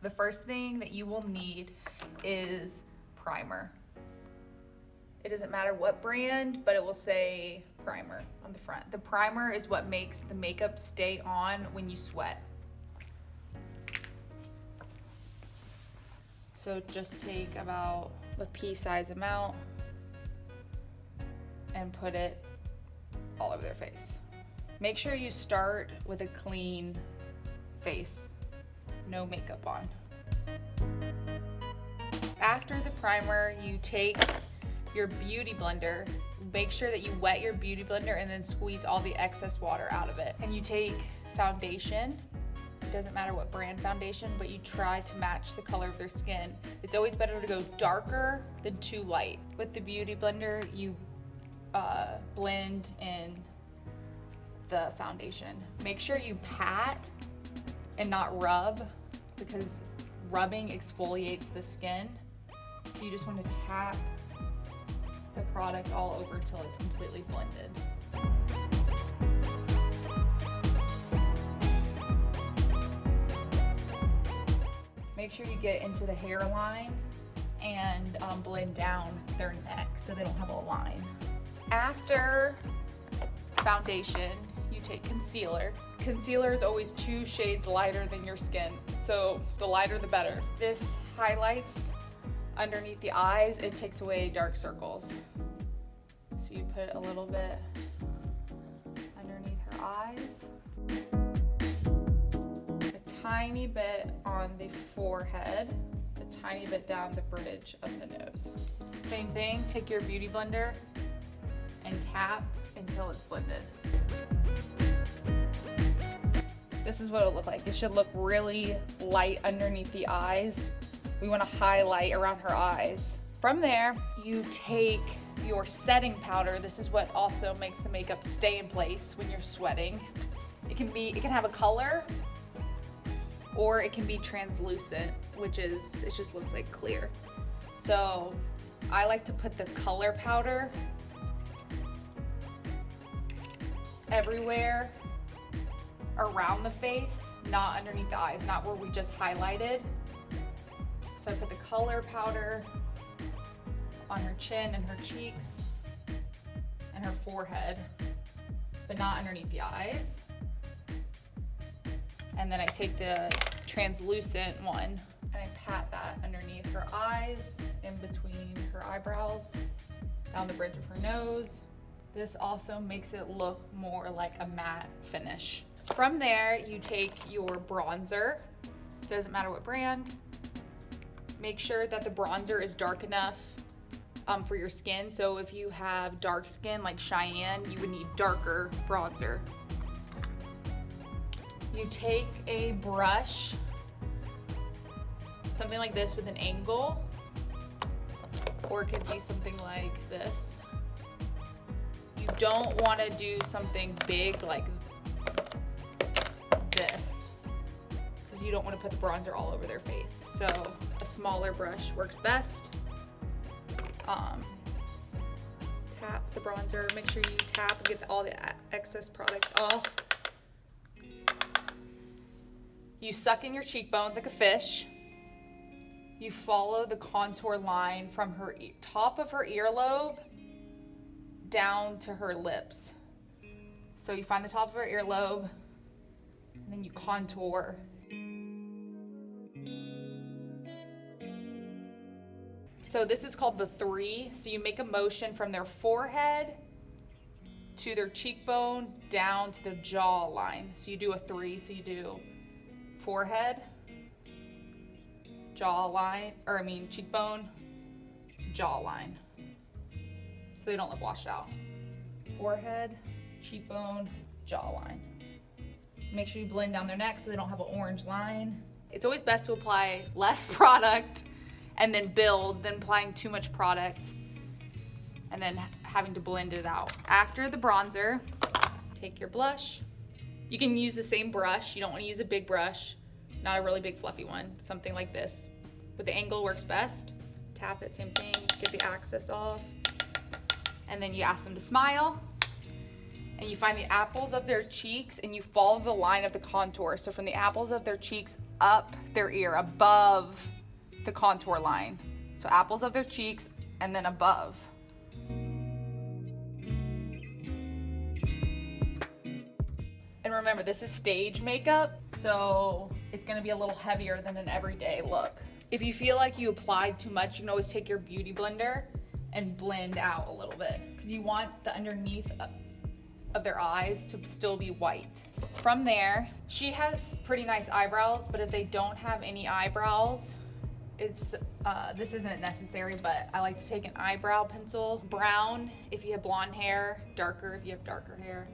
The first thing that you will need is primer. It doesn't matter what brand, but it will say primer on the front. The primer is what makes the makeup stay on when you sweat. So just take about a pea-size amount and put it all over their face. Make sure you start with a clean face, no makeup on. After the primer, you take your beauty blender. Make sure that you wet your beauty blender and then squeeze all the excess water out of it. And you take foundation. It doesn't matter what brand foundation, but you try to match the color of their skin. It's always better to go darker than too light. With the beauty blender, you blend in the foundation. Make sure you pat and not rub, because rubbing exfoliates the skin. So you just want to tap the product all over till it's completely blended. Make sure you get into the hairline and blend down their neck so they don't have a line. After foundation, you take concealer. Concealer is always 2 shades lighter than your skin, so the lighter the better. This highlights underneath the eyes. It takes away dark circles. So you put a little bit underneath her eyes, a tiny bit on the forehead, a tiny bit down the bridge of the nose. Same thing, take your beauty blender and tap until it's blended. This is what it'll look like. It should look really light underneath the eyes. We want to highlight around her eyes. From there, you take your setting powder. This is what also makes the makeup stay in place when you're sweating. It can have a color, or it can be translucent, which is, it just looks like clear. So I like to put the color powder everywhere around the face, not underneath the eyes, not where we just highlighted. So I put the color powder on her chin and her cheeks and her forehead, but not underneath the eyes. And then I take the translucent one and I pat that underneath her eyes, in between her eyebrows, down the bridge of her nose. This also makes it look more like a matte finish. From there, you take your bronzer. Doesn't matter what brand. Make sure that the bronzer is dark enough for your skin. So if you have dark skin like Cheyenne, you would need darker bronzer. You take a brush, something like this with an angle, or it could be something like this. You don't want to do something big like this, because you don't want to put the bronzer all over their face. So a smaller brush works best. Tap the bronzer, make sure you tap and get all the excess product off. You suck in your cheekbones like a fish. You follow the contour line from her top of her earlobe down to her lips. So you find the top of her earlobe, and then you contour. So this is called the 3. So you make a motion from their forehead to their cheekbone down to the jaw line. So you do a 3. So you do forehead, cheekbone, jawline. So they don't look washed out. Forehead, cheekbone, jawline. Make sure you blend down their neck so they don't have an orange line. It's always best to apply less product and then build than applying too much product and then having to blend it out. After the bronzer, take your blush. You can use the same brush. You don't want to use a big brush, not a really big fluffy one, something like this. With the angle works best. Tap it, same thing, get the excess off. And then you ask them to smile. and you find the apples of their cheeks and you follow the line of the contour. So from the apples of their cheeks up their ear, above the contour line. So apples of their cheeks and then above. And remember, this is stage makeup, so it's gonna be a little heavier than an everyday look. If you feel like you applied too much, you can always take your beauty blender and blend out a little bit, because you want the underneath of their eyes to still be white. From there, she has pretty nice eyebrows, but if they don't have any eyebrows, this isn't necessary, but I like to take an eyebrow pencil, brown if you have blonde hair, darker if you have darker hair,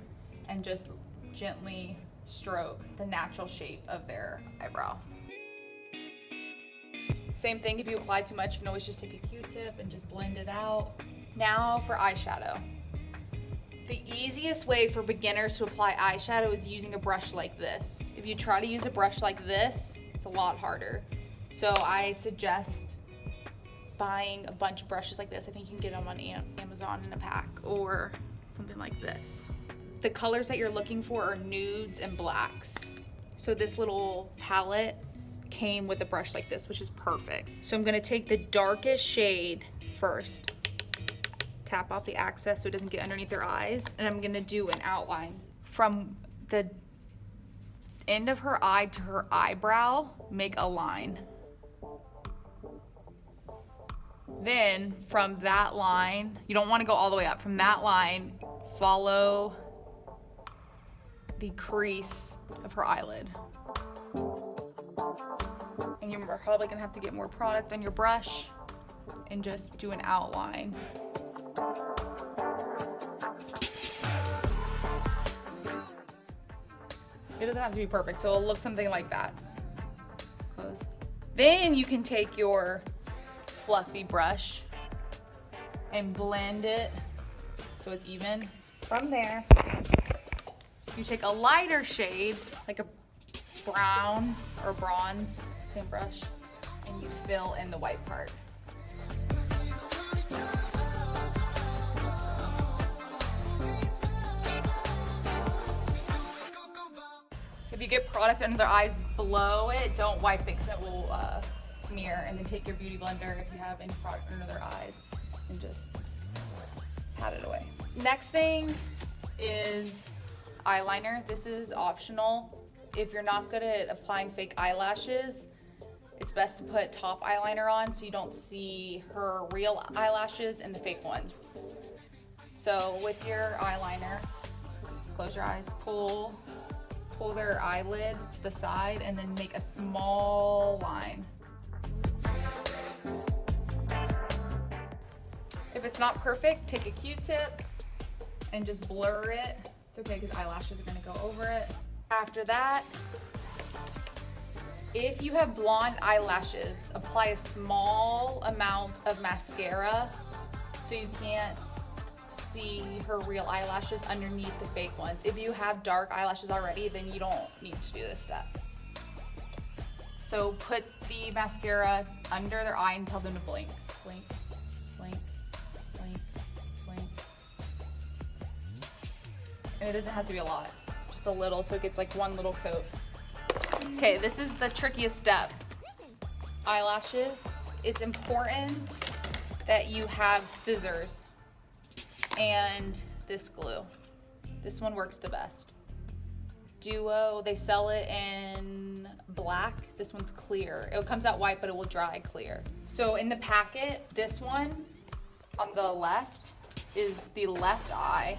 and just gently stroke the natural shape of their eyebrow. Same thing, if you apply too much, you can always just take a Q-tip and just blend it out. Now for eyeshadow. The easiest way for beginners to apply eyeshadow is using a brush like this. If you try to use a brush like this, it's a lot harder. So I suggest buying a bunch of brushes like this. I think you can get them on Amazon in a pack, or something like this. The colors that you're looking for are nudes and blacks. So this little palette came with a brush like this, which is perfect. So I'm gonna take the darkest shade first, tap off the excess so it doesn't get underneath their eyes, and I'm gonna do an outline. From the end of her eye to her eyebrow, make a line. Then from that line, you don't wanna go all the way up. From that line, follow the crease of her eyelid. And you're probably gonna have to get more product on your brush and just do an outline. It doesn't have to be perfect, so it'll look something like that. Close. Then you can take your fluffy brush and blend it so it's even. From there, you take a lighter shade, like a brown or bronze, same brush, and you fill in the white part. If you get product under their eyes below it, don't wipe it because it will smear, and then take your beauty blender if you have any product under their eyes and just pat it away. Next thing is eyeliner. This is optional. If you're not good at applying fake eyelashes, it's best to put top eyeliner on so you don't see her real eyelashes and the fake ones. So with your eyeliner, close your eyes, pull their eyelid to the side, and then make a small line. If it's not perfect, take a Q-tip and just blur it. It's okay because eyelashes are gonna go over it. After that, if you have blonde eyelashes, apply a small amount of mascara so you can't see her real eyelashes underneath the fake ones. If you have dark eyelashes already, then you don't need to do this step. So put the mascara under their eye and tell them to blink. Blink, blink, blink, blink. And it doesn't have to be a lot, just a little so it gets like one little coat. Okay, this is the trickiest step. Eyelashes, it's important that you have scissors and this glue. This one works the best. Duo, they sell it in black. This one's clear. It comes out white, but it will dry clear. So in the packet, this one on the left is the left eye,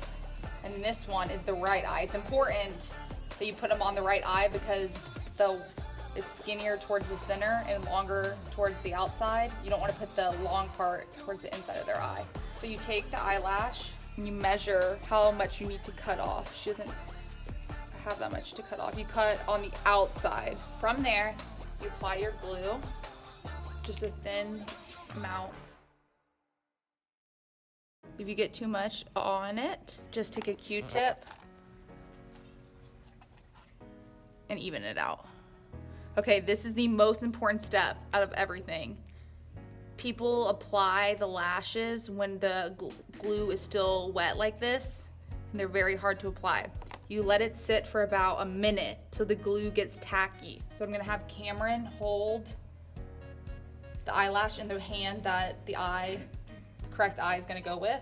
and this one is the right eye. It's important that you put them on the right eye because it's skinnier towards the center and longer towards the outside. You don't want to put the long part towards the inside of their eye. So you take the eyelash and you measure how much you need to cut off. She doesn't have that much to cut off. You cut on the outside. From there, you apply your glue, just a thin amount. If you get too much on it, just take a Q-tip and even it out. Okay, this is the most important step out of everything. People apply the lashes when the glue is still wet like this, and they're very hard to apply. You let it sit for about a minute so the glue gets tacky. So I'm gonna have Cameron hold the eyelash in the hand that the correct eye is gonna go with,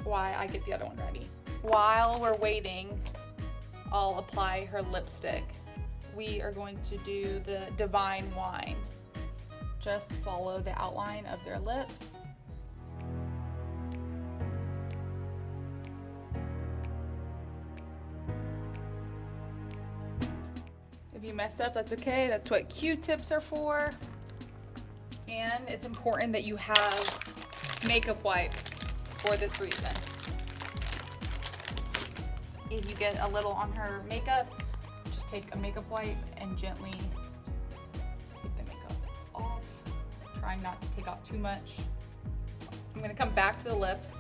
while I get the other one ready. While we're waiting, I'll apply her lipstick. We are going to do the Divine Wine. Just follow the outline of their lips. If you mess up, that's okay. That's what Q-tips are for. And it's important that you have makeup wipes for this reason. If you get a little on her makeup, just take a makeup wipe and gently take the makeup off. Trying not to take off too much. I'm gonna come back to the lips.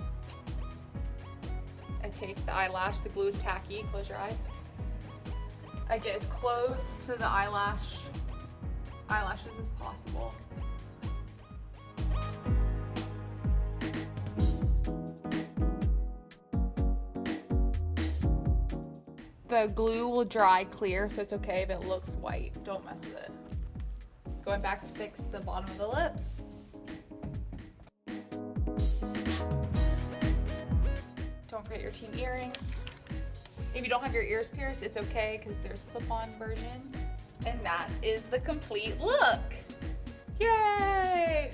I take the eyelash, the glue is tacky, close your eyes. I get as close to the eyelashes as possible. The glue will dry clear, so it's okay if it looks white. Don't mess with it. Going back to fix the bottom of the lips. Don't forget your team earrings. If you don't have your ears pierced, it's okay because there's a clip-on version. And that is the complete look. Yay!